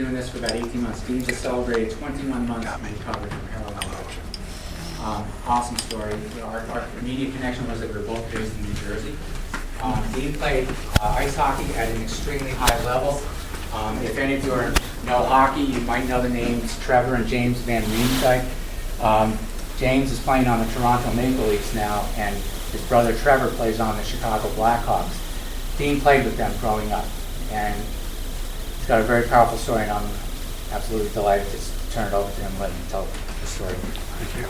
doing this for about 18 months. Dean just celebrated 21 months of recovery from heroin addiction. Awesome story. Our immediate connection was that we were both based in New Jersey. Dean played ice hockey at an extremely high level. If any of you know hockey, you might know the names Trevor and James Van Riemsdyk. James is playing on the Toronto Maple Leafs now, and his brother Trevor plays on the Chicago Blackhawks. Dean played with them growing up, and he's got a very powerful story, and I'm absolutely delighted to turn it over to him and let him tell the story. Thank you.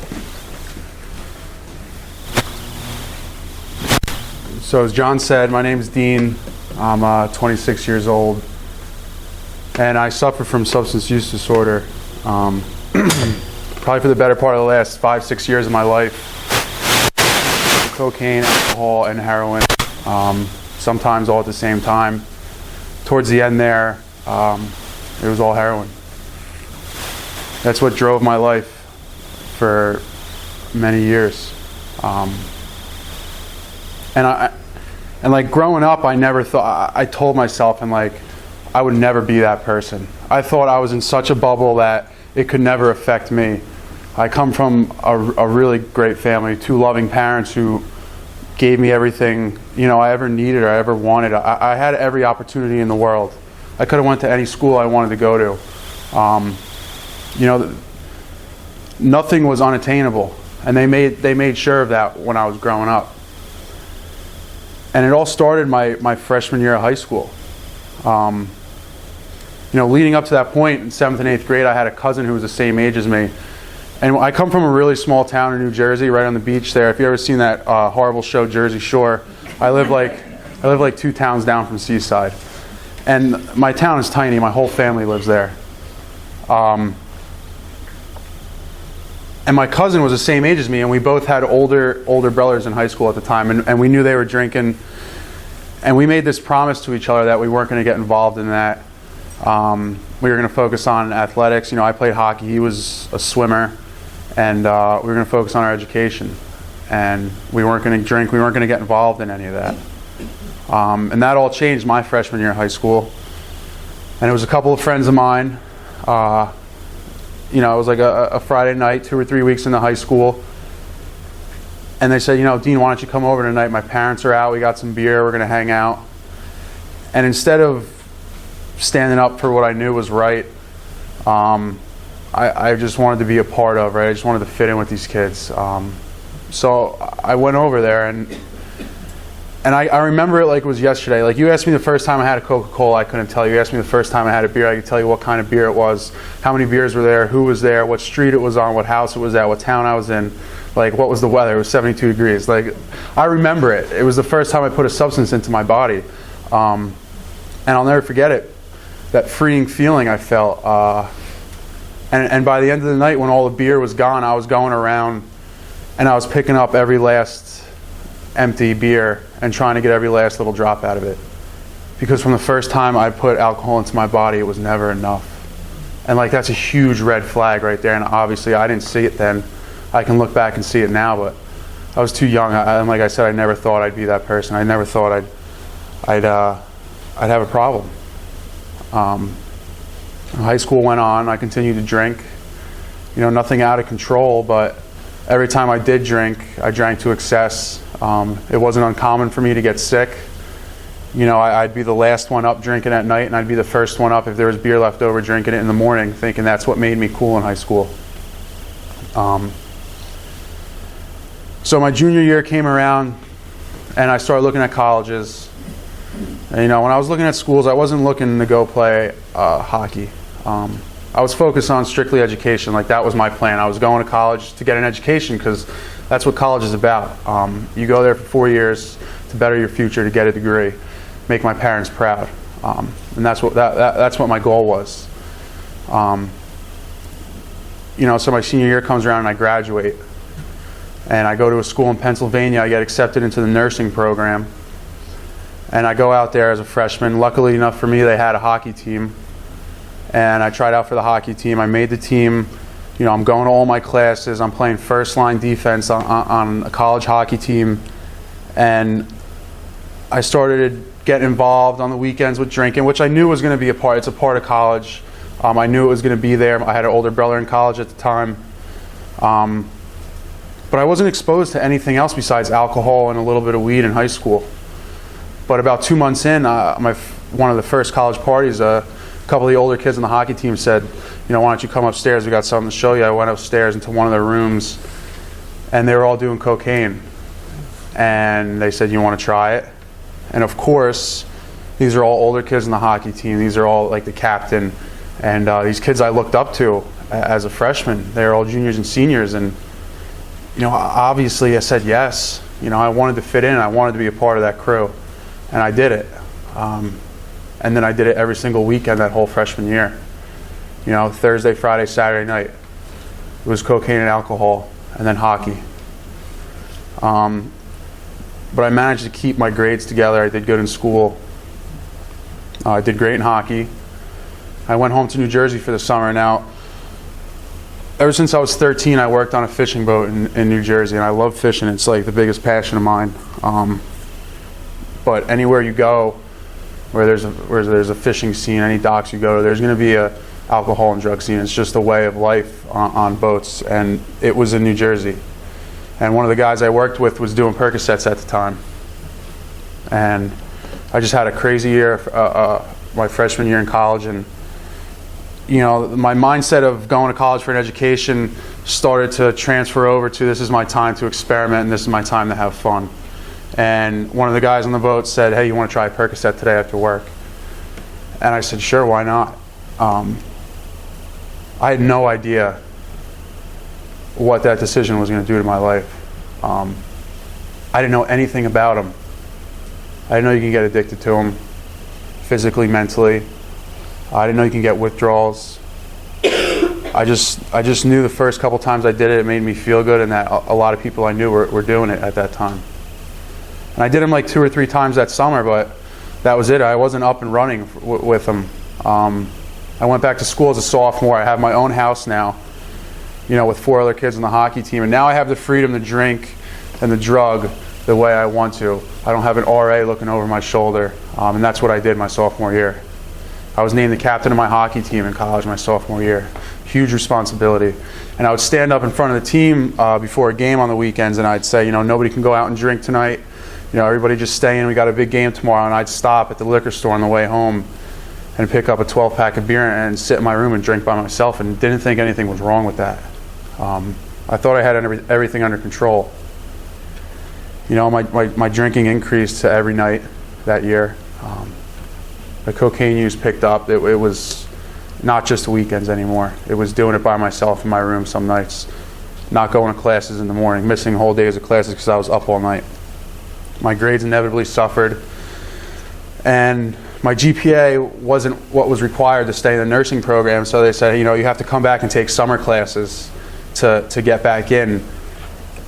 So as John said, my name is Dean. I'm 26 years old, and I suffer from substance use disorder. Probably for the better part of the last 5-6 years of my life. Cocaine, alcohol, and heroin, sometimes all at the same time. Towards the end there, it was all heroin. That's what drove my life for many years. And like growing up, I never thought, I told myself, and like, I would never be that person. I thought I was in such a bubble that it could never affect me. I come from a really great family, 2 loving parents who gave me everything, you know, I ever needed or I ever wanted. I had every opportunity in the world. I could have went to any school I wanted to go to. You know, nothing was unattainable, and they made sure of that when I was growing up. And it all started my freshman year of high school. You know, leading up to that point in 7th and 8th grade, I had a cousin who was the same age as me. And I come from a really small town in New Jersey, right on the beach there. If you ever seen that horrible show, Jersey Shore, I live like 2 towns down from Seaside. And my town is tiny. My whole family lives there. And my cousin was the same age as me, and we both had older brothers in high school at the time, and we knew they were drinking. And we made this promise to each other that we weren't going to get involved in that. We were going to focus on athletics. You know, I played hockey. He was a swimmer. And we were going to focus on our education. And we weren't going to drink. We weren't going to get involved in any of that. And that all changed my freshman year of high school. And it was a couple of friends of mine. You know, it was like a Friday night, 2 or 3 weeks into high school. And they said, you know, Dean, why don't you come over tonight? My parents are out. We got some beer. We're going to hang out. And instead of standing up for what I knew was right, I just wanted to be a part of, right? I just wanted to fit in with these kids. So I went over there, and I remember it like it was yesterday. Like, you asked me the first time I had a Coca-Cola, I couldn't tell you. You asked me the first time I had a beer, I could tell you what kind of beer it was, how many beers were there, who was there, what street it was on, what house it was at, what town I was in, like what was the weather. It was 72 degrees. Like, I remember it. It was the first time I put a substance into my body. And I'll never forget it, that freeing feeling I felt. And by the end of the night, when all the beer was gone, I was going around and I was picking up every last empty beer and trying to get every last little drop out of it. Because from the first time I put alcohol into my body, it was never enough. And like, that's a huge red flag right there. And obviously I didn't see it then. I can look back and see it now, but I was too young. And like I said, I never thought I'd be that person. I never thought I'd have a problem. High school went on. I continued to drink. You know, nothing out of control, but every time I did drink, I drank to excess. It wasn't uncommon for me to get sick. You know, I'd be the last one up drinking at night, and I'd be the first one up if there was beer left over, drinking it in the morning, thinking that's what made me cool in high school. So my junior year came around, and I started looking at colleges. And, you know, when I was looking at schools, I wasn't looking to go play hockey. I was focused on strictly education. Like, that was my plan. I was going to college to get an education because that's what college is about. You go there for 4 years to better your future, to get a degree, make my parents proud, and that's what my goal was. You know, so my senior year comes around and I graduate, and I go to a school in Pennsylvania. I get accepted into the nursing program, and I go out there as a freshman. Luckily enough for me, they had a hockey team. And I tried out for the hockey team. I made the team. You know, I'm going to all my classes. I'm playing first line defense on a college hockey team. And I started getting involved on the weekends with drinking, which I knew was going to be a part. It's a part of college. I knew it was going to be there. I had an older brother in college at the time. But I wasn't exposed to anything else besides alcohol and a little bit of weed in high school. But about 2 months in, one of the first college parties, a couple of the older kids on the hockey team said, why don't you come upstairs? We got something to show you. I went upstairs into one of their rooms, and they were all doing cocaine. And they said, you want to try it? And of course, these are all older kids on the hockey team. These are all like the captain. And these kids I looked up to as a freshman. They're all juniors and seniors. And, obviously I said yes. I wanted to fit in. I wanted to be a part of that crew. And I did it. And then I did it every single weekend that whole freshman year. Thursday, Friday, Saturday night. It was cocaine and alcohol, and then hockey. But I managed to keep my grades together. I did good in school. I did great in hockey. I went home to New Jersey for the summer. Now, ever since I was 13, I worked on a fishing boat in New Jersey, and I love fishing. It's like the biggest passion of mine. But anywhere you go, where there's a fishing scene, any docks you go to, there's going to be a alcohol and drug scene. It's just a way of life on boats, and it was in New Jersey. And one of the guys I worked with was doing Percocets at the time. And I just had a crazy year, my freshman year in college, and my mindset of going to college for an education started to transfer over to this is my time to experiment and this is my time to have fun. And one of the guys on the boat said, hey, you want to try Percocet today after work? And I said, sure, why not? I had no idea what that decision was going to do to my life. I didn't know anything about them. I didn't know you can get addicted to them physically, mentally. I didn't know you can get withdrawals. I just knew the first couple times I did it, it made me feel good, and that a lot of people I knew were doing it at that time. And I did them like 2 or 3 times that summer, but that was it. I wasn't up and running with them. I went back to school as a sophomore. I have my own house now, with 4 other kids on the hockey team. And now I have the freedom to drink and the drug the way I want to. I don't have an RA looking over my shoulder. And that's what I did my sophomore year. I was named the captain of my hockey team in college my sophomore year. Huge responsibility. And I would stand up in front of the team before a game on the weekends, and I'd say, nobody can go out and drink tonight. Everybody just stay in. We got a big game tomorrow. And I'd stop at the liquor store on the way home and pick up a 12-pack of beer and sit in my room and drink by myself, and didn't think anything was wrong with that. I thought I had everything under control. My drinking increased to every night that year. The cocaine use picked up. It was not just weekends anymore. It was doing it by myself in my room some nights, not going to classes in the morning, missing whole days of classes because I was up all night. My grades inevitably suffered, and my GPA wasn't what was required to stay in the nursing program, so they said, you have to come back and take summer classes to get back in.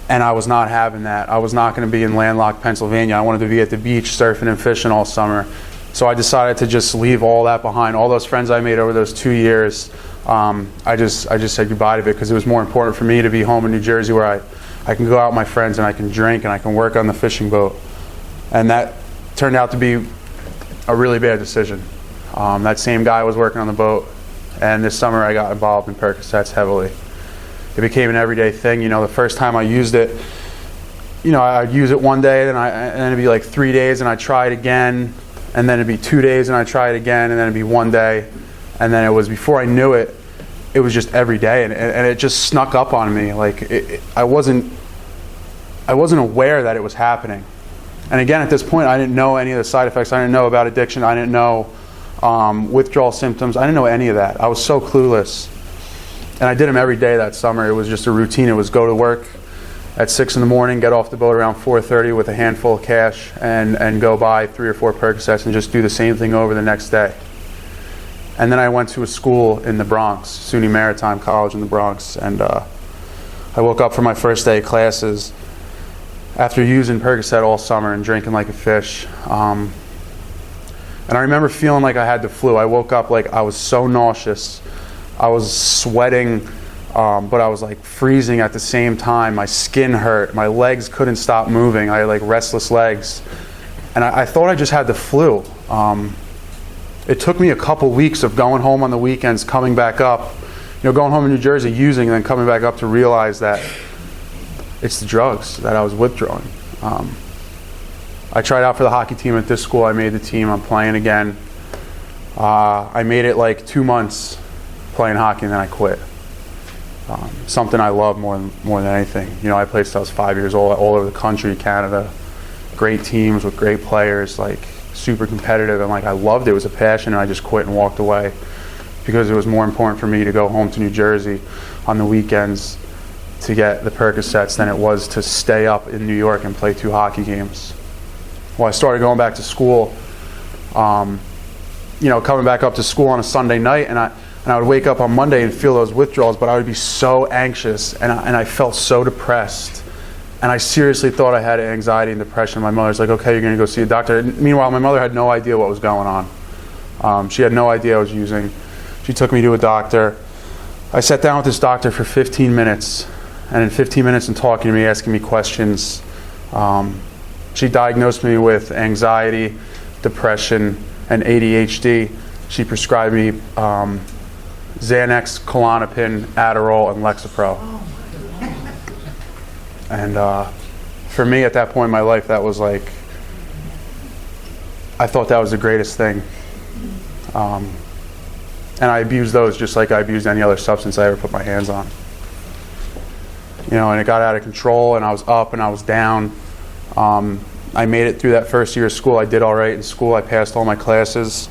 And I was not having that. I was not going to be in landlocked Pennsylvania. I wanted to be at the beach surfing and fishing all summer. So I decided to just leave all that behind. All those friends I made over those 2 years, I just said goodbye to it, because it was more important for me to be home in New Jersey, where I can go out with my friends and I can drink and I can work on the fishing boat. And that turned out to be a really bad decision. That same guy was working on the boat, and this summer I got involved in Percocets heavily. It became an everyday thing. The first time I used it, I'd use it one day, and then it'd be like 3 days, and I'd try it again, and then it'd be 2 days, and I'd try it again, and then it'd be 1 day, and then it was, before I knew it, it was just every day, and it just snuck up on me. Like I wasn't aware that it was happening. And again, at this point, I didn't know any of the side effects. I didn't know about addiction. I didn't know withdrawal symptoms. I didn't know any of that. I was so clueless. And I did them every day that summer. It was just a routine. It was go to work at 6 in the morning, get off the boat around 4:30 with a handful of cash, and go buy 3 or 4 Percocets and just do the same thing over the next day. And then I went to a school in the Bronx, SUNY Maritime College in the Bronx, and I woke up for my first day of classes after using Percocet all summer and drinking like a fish. And I remember feeling like I had the flu. I woke up like I was so nauseous. I was sweating, but I was like freezing at the same time. My skin hurt. My legs couldn't stop moving. I had like restless legs. And I thought I just had the flu. it took me a couple weeks of going home on the weekends, coming back up, going home in New Jersey, using, and then coming back up to realize that it's the drugs that I was withdrawing. I tried out for the hockey team at this school. I made the team. I'm playing again. I made it like 2 months playing hockey, and then I quit. Something I love more than anything. I played since I was 5 years old, all over the country, Canada. Great teams with great players, like super competitive, and like I loved it. It was a passion, and I just quit and walked away because it was more important for me to go home to New Jersey on the weekends to get the Percocets than it was to stay up in New York and play 2 hockey games. Well, I started going back to school, coming back up to school on a Sunday night, and I would wake up on Monday and feel those withdrawals, but I would be so anxious, and I felt so depressed. And I seriously thought I had anxiety and depression. My mother's like, okay, you're going to go see a doctor. And meanwhile, my mother had no idea what was going on. She had no idea I was using. She took me to a doctor. I sat down with this doctor for 15 minutes. And in 15 minutes and talking to me, asking me questions, she diagnosed me with anxiety, depression, and ADHD. She prescribed me Xanax, Klonopin, Adderall, and Lexapro. And for me, at that point in my life, that was like, I thought that was the greatest thing. And I abused those just like I abused any other substance I ever put my hands on. And it got out of control, and I was up and I was down. I made it through that first year of school. I did all right in school. I passed all my classes.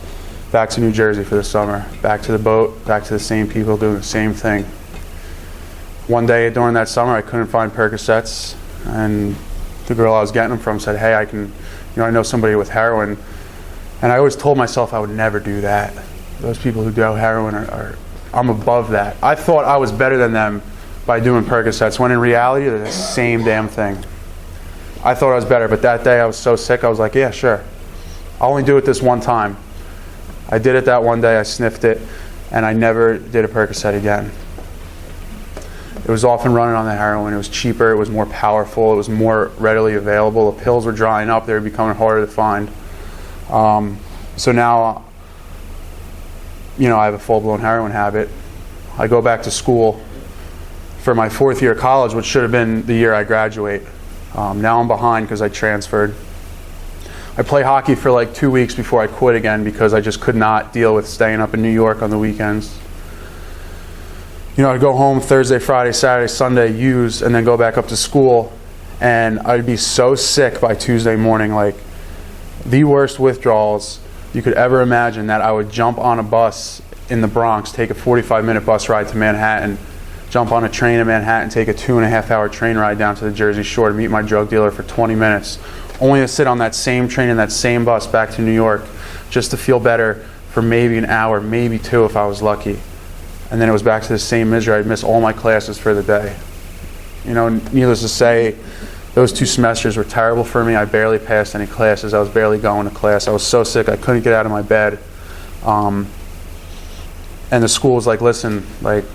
Back to New Jersey for the summer. Back to the boat, back to the same people doing the same thing. One day during that summer, I couldn't find Percocets, and the girl I was getting them from said, hey, I know somebody with heroin. And I always told myself I would never do that. Those people who do heroin I'm above that. I thought I was better than them by doing Percocets, when in reality, they're the same damn thing. I thought I was better, but that day I was so sick, I was like, yeah, sure. I'll only do it this one time. I did it that one day, I sniffed it, and I never did a Percocet again. It was often running on the heroin. It was cheaper, it was more powerful, it was more readily available. The pills were drying up, they were becoming harder to find. So now, I have a full-blown heroin habit. I go back to school for my 4th year of college, which should have been the year I graduate. Now I'm behind because I transferred. I play hockey for like 2 weeks before I quit again because I just could not deal with staying up in New York on the weekends. I'd go home Thursday, Friday, Saturday, Sunday, use, and then go back up to school, and I'd be so sick by Tuesday morning, like the worst withdrawals you could ever imagine, that I would jump on a bus in the Bronx, take a 45-minute bus ride to Manhattan, jump on a train in Manhattan, take a 2.5-hour train ride down to the Jersey Shore to meet my drug dealer for 20 minutes, only to sit on that same train and that same bus back to New York just to feel better for maybe an hour, maybe 2 if I was lucky. And then it was back to the same misery. I'd miss all my classes for the day. Needless to say, those 2 semesters were terrible for me. I barely passed any classes. I was barely going to class. I was so sick I couldn't get out of my bed. And the school was like, listen, like,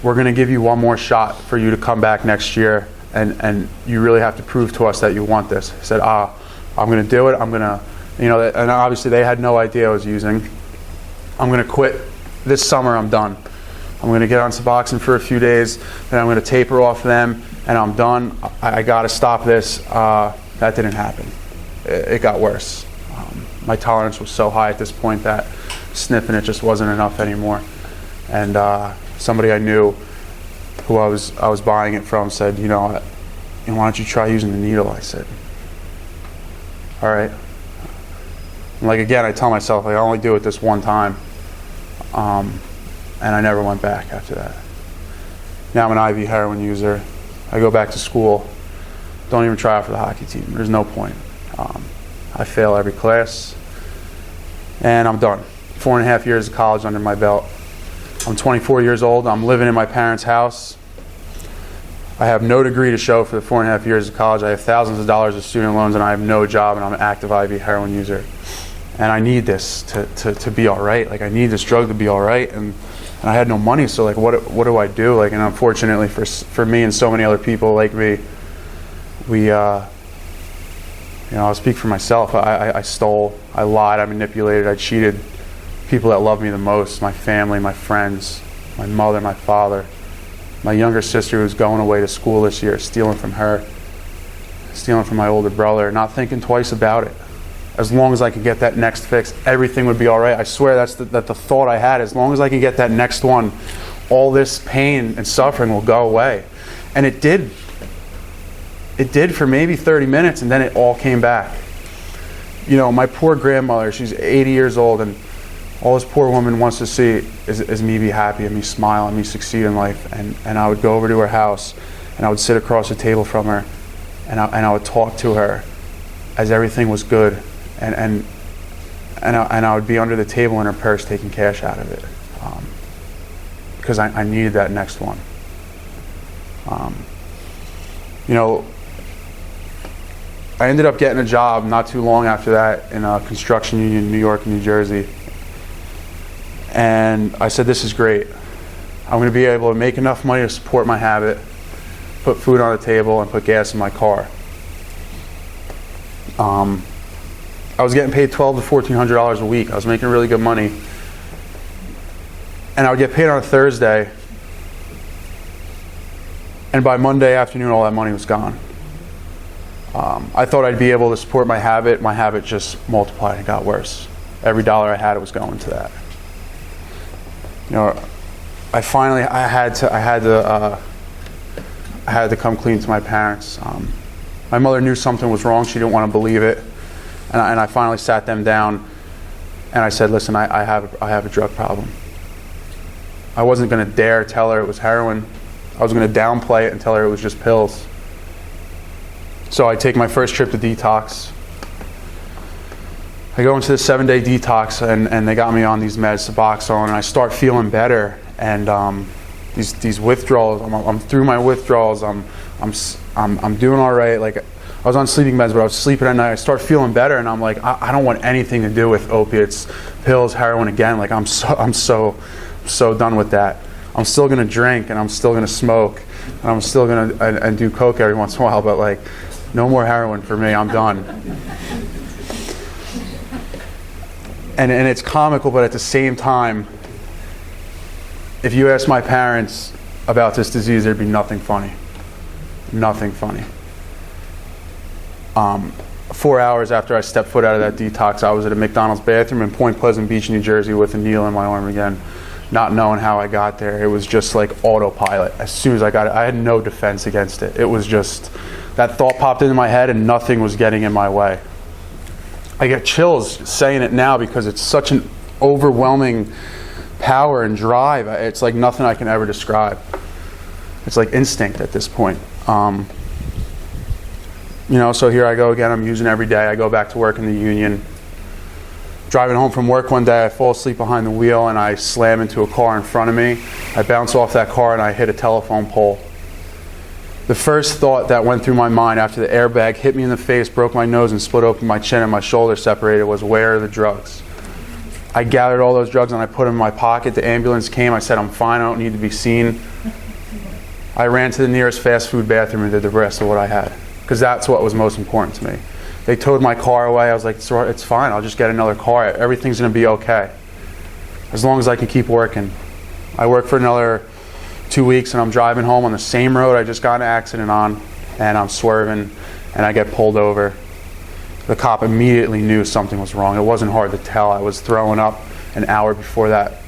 we're going to give you one more shot for you to come back next year, and you really have to prove to us that you want this. I said, I'm going to do it. I'm going to, and obviously they had no idea I was using. I'm going to quit. This summer I'm done. I'm going to get on Suboxone for a few days, then I'm going to taper off them, and I'm done. I got to stop this. That didn't happen. It got worse. My tolerance was so high at this point that sniffing it just wasn't enough anymore. And somebody I knew who I was buying it from said, why don't you try using the needle? I said, all right. And like again, I tell myself, I only do it this one time. And I never went back after that. Now I'm an IV heroin user. I go back to school. Don't even try out for the hockey team. There's no point. I fail every class. And I'm done. 4.5 years of college under my belt. I'm 24 years old. I'm living in my parents' house. I have no degree to show for the 4.5 years of college. I have thousands of dollars of student loans, and I have no job, and I'm an active IV heroin user. And I need this to be all right. Like, I need this drug to be all right. And I had no money, so like, what do I do? Like, and unfortunately for me and so many other people like me, I'll speak for myself. I stole, I lied, I manipulated, I cheated people that love me the most, my family, my friends, my mother, my father, my younger sister who's going away to school this year, stealing from her, stealing from my older brother, not thinking twice about it. As long as I could get that next fix, everything would be all right. I swear that's the thought I had. As long as I can get that next one, all this pain and suffering will go away. And it did. It did for maybe 30 minutes, and then it all came back. You know, my poor grandmother, she's 80 years old, and all this poor woman wants to see is me be happy and me smile and me succeed in life. And I would go over to her house, and I would sit across the table from her, and I would talk to her as everything was good. And I would be under the table in her purse taking cash out of it, because I needed that next one. You know, I ended up getting a job not too long after that in a construction union in New York and New Jersey. And I said, this is great. I'm going to be able to make enough money to support my habit, put food on the table, and put gas in my car. I was getting paid $1,200 to $1,400 a week. I was making really good money. And I would get paid on a Thursday. And by Monday afternoon, all that money was gone. I thought I'd be able to support my habit. My habit just multiplied and got worse. Every dollar I had, it was going to that. You know, I had to come clean to my parents. My mother knew something was wrong. She didn't want to believe it. And I finally sat them down and I said, listen, I have a drug problem. I wasn't going to dare tell her it was heroin. I was going to downplay it and tell her it was just pills. So I take my first trip to detox. I go into the 7-day detox, and they got me on these meds, Suboxone, and I start feeling better. And these withdrawals, I'm through my withdrawals. I'm doing all right. Like, I was on sleeping meds, but I was sleeping at night. I start feeling better, and I'm like, I don't want anything to do with opiates, pills, heroin again. Like, I'm so done with that. I'm still gonna drink, and I'm still gonna smoke, and I'm still gonna and do coke every once in a while. But like, no more heroin for me. I'm done. And it's comical, but at the same time, if you ask my parents about this disease, there'd be nothing funny. Nothing funny. 4 hours after I stepped foot out of that detox, I was at a McDonald's bathroom in Point Pleasant Beach, New Jersey, with a needle in my arm again, not knowing how I got there. It was just like autopilot. As soon as I got it, I had no defense against it. It was just, that thought popped into my head and nothing was getting in my way. I get chills saying it now because it's such an overwhelming power and drive. It's like nothing I can ever describe. It's like instinct at this point. You know, so here I go again. I'm using every day. I go back to work in the union. Driving home from work one day, I fall asleep behind the wheel and I slam into a car in front of me. I bounce off that car and I hit a telephone pole. The first thought that went through my mind after the airbag hit me in the face, broke my nose, and split open my chin and my shoulder separated was, where are the drugs? I gathered all those drugs and I put them in my pocket. The ambulance came. I said, I'm fine. I don't need to be seen. I ran to the nearest fast food bathroom and did the rest of what I had, because that's what was most important to me. They towed my car away. I was like, it's fine. I'll just get another car. Everything's going to be okay, as long as I can keep working. I worked for another 2 weeks, and I'm driving home on the same road I just got in an accident on, and I'm swerving, and I get pulled over. The cop immediately knew something was wrong. It wasn't hard to tell. I was throwing up an hour before that.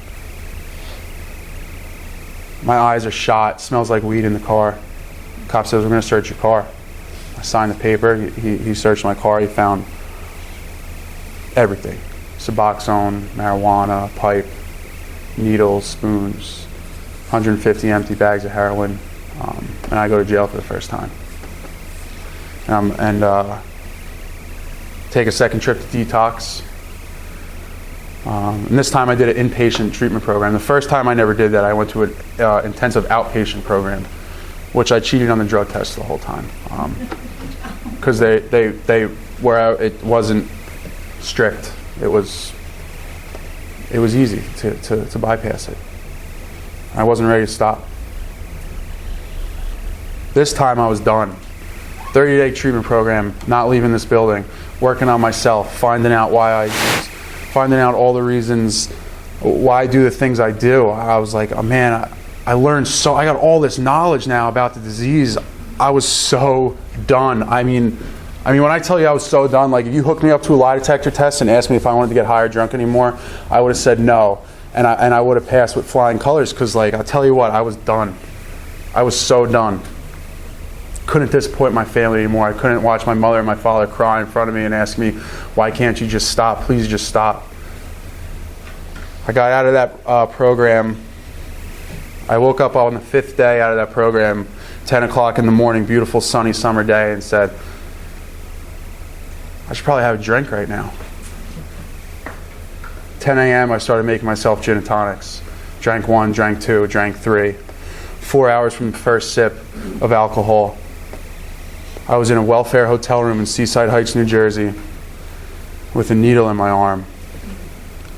My eyes are shot. It smells like weed in the car. The cop says, we're going to search your car. I signed the paper. He searched my car. He found everything. Suboxone, marijuana, pipe, needles, spoons, 150 empty bags of heroin, and I go to jail for the first time. And take a second trip to detox. And this time I did an inpatient treatment program. The first time I never did that. I went to an intensive outpatient program, which I cheated on the drug test the whole time, because it wasn't strict. It was easy to bypass it. I wasn't ready to stop. This time I was done. 30-day treatment program, not leaving this building, working on myself, finding out why I used, finding out all the reasons why I do the things I do. I was like, oh man, I learned I got all this knowledge now about the disease. I was so done. I mean, when I tell you I was so done, like if you hooked me up to a lie detector test and asked me if I wanted to get high or drunk anymore, I would have said no. And I would have passed with flying colors, because like, I'll tell you what, I was done. I was so done. Couldn't disappoint my family anymore. I couldn't watch my mother and my father cry in front of me and ask me, why can't you just stop? Please just stop. I got out of that program. I woke up on the 5th day out of that program, 10 o'clock in the morning, beautiful sunny summer day, and said, I should probably have a drink right now. 10 a.m. I started making myself gin and tonics. Drank 1, drank 2, drank 3. 4 hours from the first sip of alcohol. I was in a welfare hotel room in Seaside Heights, New Jersey, with a needle in my arm,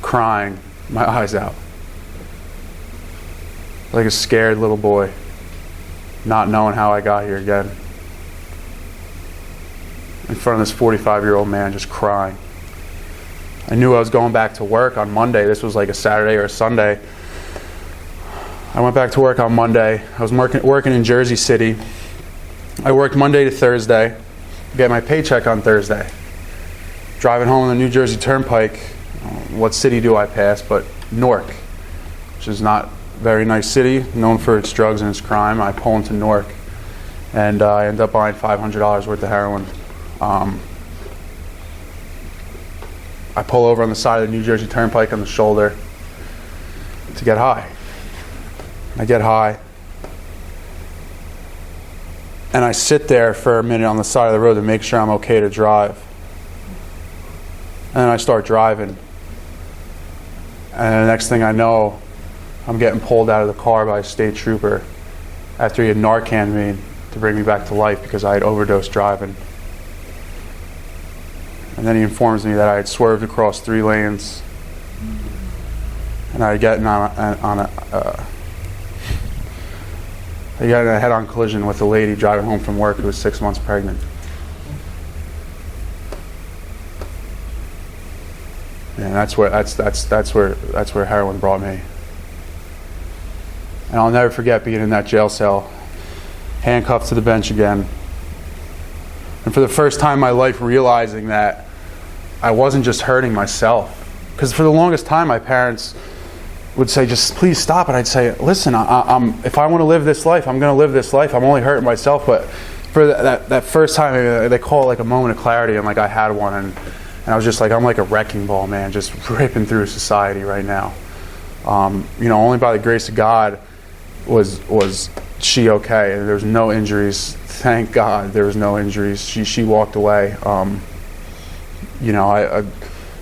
crying my eyes out. Like a scared little boy, not knowing how I got here again. In front of this 45-year-old man, just crying. I knew I was going back to work on Monday. This was like a Saturday or a Sunday. I went back to work on Monday. I was working in Jersey City. I worked Monday to Thursday. Get my paycheck on Thursday. Driving home on the New Jersey Turnpike. What city do I pass? But Newark, which is not a very nice city, known for its drugs and its crime. I pull into Newark, and I end up buying $500 worth of heroin. I pull over on the side of the New Jersey Turnpike on the shoulder to get high. I get high, and I sit there for a minute on the side of the road to make sure I'm okay to drive. And then I start driving, and the next thing I know, I'm getting pulled out of the car by a state trooper after he had Narcaned me to bring me back to life because I had overdosed driving. And then he informs me that I had swerved across 3 lanes, and I had gotten I got in a head-on collision with a lady driving home from work who was 6 months pregnant. And that's where heroin brought me. And I'll never forget being in that jail cell, handcuffed to the bench again. And for the first time in my life, realizing that I wasn't just hurting myself. Because for the longest time, my parents would say, just please stop. And I'd say, listen, if I want to live this life, I'm going to live this life. I'm only hurting myself. But for that first time, they call it like a moment of clarity, and like I had one. And I was just like, I'm like a wrecking ball, man, just ripping through society right now. Only by the grace of God was she okay. And there was no injuries. Thank God there was no injuries. She walked away.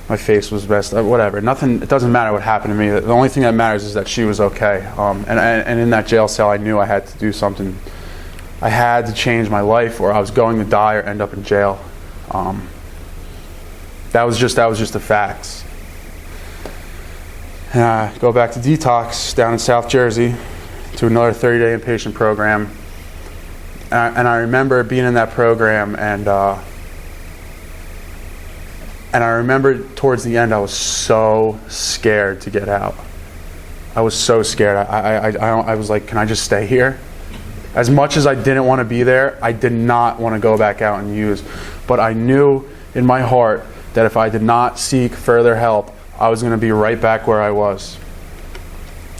My face was messed up, whatever. Nothing. It doesn't matter what happened to me. The only thing that matters is that she was okay. And in that jail cell, I knew I had to do something. I had to change my life, or I was going to die or end up in jail. That was just the facts. And I go back to detox down in South Jersey to another 30-day inpatient program. And I remember being in that program, and I remember towards the end, I was so scared to get out. I was so scared. I was like, can I just stay here? As much as I didn't want to be there, I did not want to go back out and use. But I knew in my heart that if I did not seek further help, I was going to be right back where I was.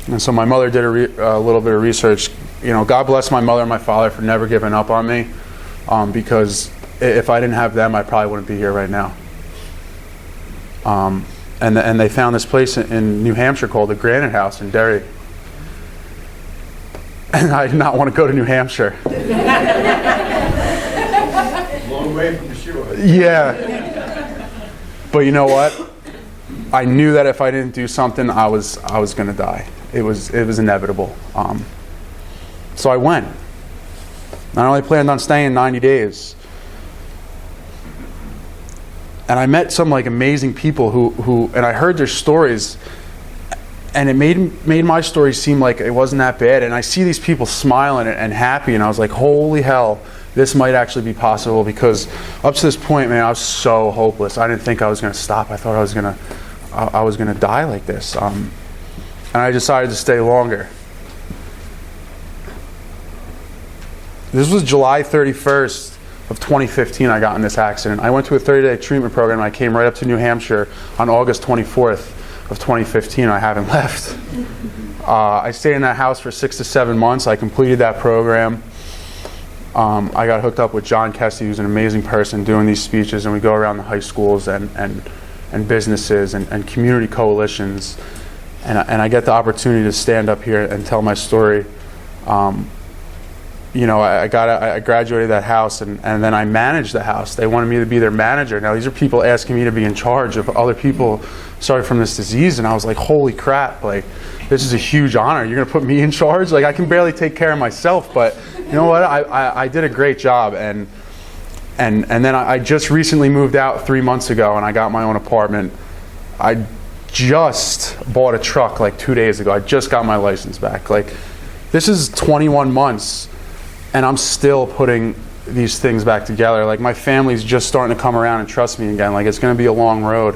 And so my mother did a little bit of research. God bless my mother and my father for never giving up on me, because if I didn't have them, I probably wouldn't be here right now. And they found this place in New Hampshire called the Granite House in Derry. And I did not want to go to New Hampshire. Long way from the shore. Yeah. But you know what? I knew that if I didn't do something, I was going to die. It was inevitable. So I went. I only planned on staying 90 days. And I met some amazing people who and I heard their stories, and it made my story seem like it wasn't that bad. And I see these people smiling and happy, and I was like, holy hell, this might actually be possible. Because up to this point, man, I was so hopeless. I didn't think I was going to stop. I thought I was going to die like this. and I decided to stay longer. This was July 31st of 2015 I got in this accident. I went to a 30-day treatment program and I came right up to New Hampshire on August 24th of 2015. I haven't left. I stayed in that house for 6 to 7 months. I completed that program. I got hooked up with John Kesty, who's an amazing person, doing these speeches, and we go around the high schools and businesses and community coalitions, and I get the opportunity to stand up here and tell my story. You know, I graduated that house, and then I managed the house. They wanted me to be their manager. Now, these are people asking me to be in charge of other people suffering from this disease, and I was like, holy crap, like, this is a huge honor. You're going to put me in charge? Like, I can barely take care of myself, but you know what? I did a great job, and then I just recently moved out 3 months ago, and I got my own apartment. I just bought a truck like 2 days ago. I just got my license back. Like, this is 21 months. And I'm still putting these things back together. Like, my family's just starting to come around and trust me again. Like, it's going to be a long road.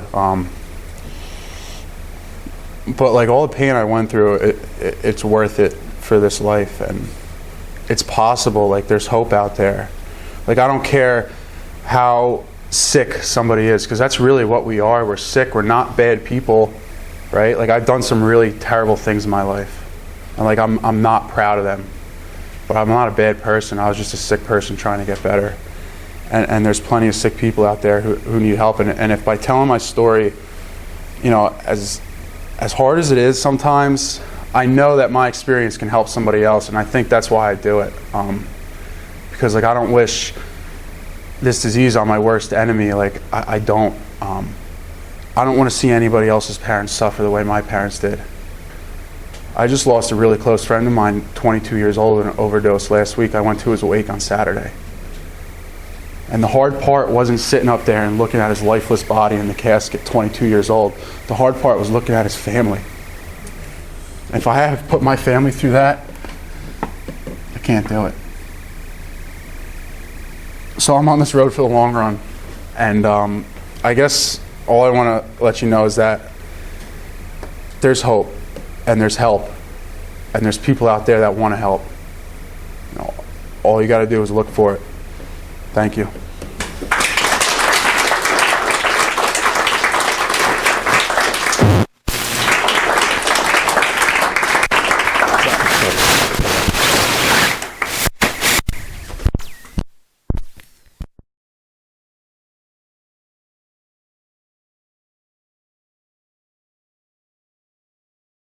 But like, all the pain I went through, it's worth it for this life. And it's possible. Like, there's hope out there. Like, I don't care how sick somebody is, because that's really what we are. We're sick. We're not bad people, right? Like, I've done some really terrible things in my life. And like, I'm not proud of them. But I'm not a bad person. I was just a sick person trying to get better. And there's plenty of sick people out there who need help. And if by telling my story, you know, as hard as it is sometimes, I know that my experience can help somebody else. And I think that's why I do it. Because like, I don't wish this disease on my worst enemy. Like, I don't want to see anybody else's parents suffer the way my parents did. I just lost a really close friend of mine, 22 years old, in an overdose last week. I went to his wake on Saturday. And the hard part wasn't sitting up there and looking at his lifeless body in the casket, 22 years old. The hard part was looking at his family. If I have put my family through that, I can't do it. So I'm on this road for the long run. And I guess all I want to let you know is that there's hope. And there's help, and there's people out there that want to help. You know, all you got to do is look for it. Thank you.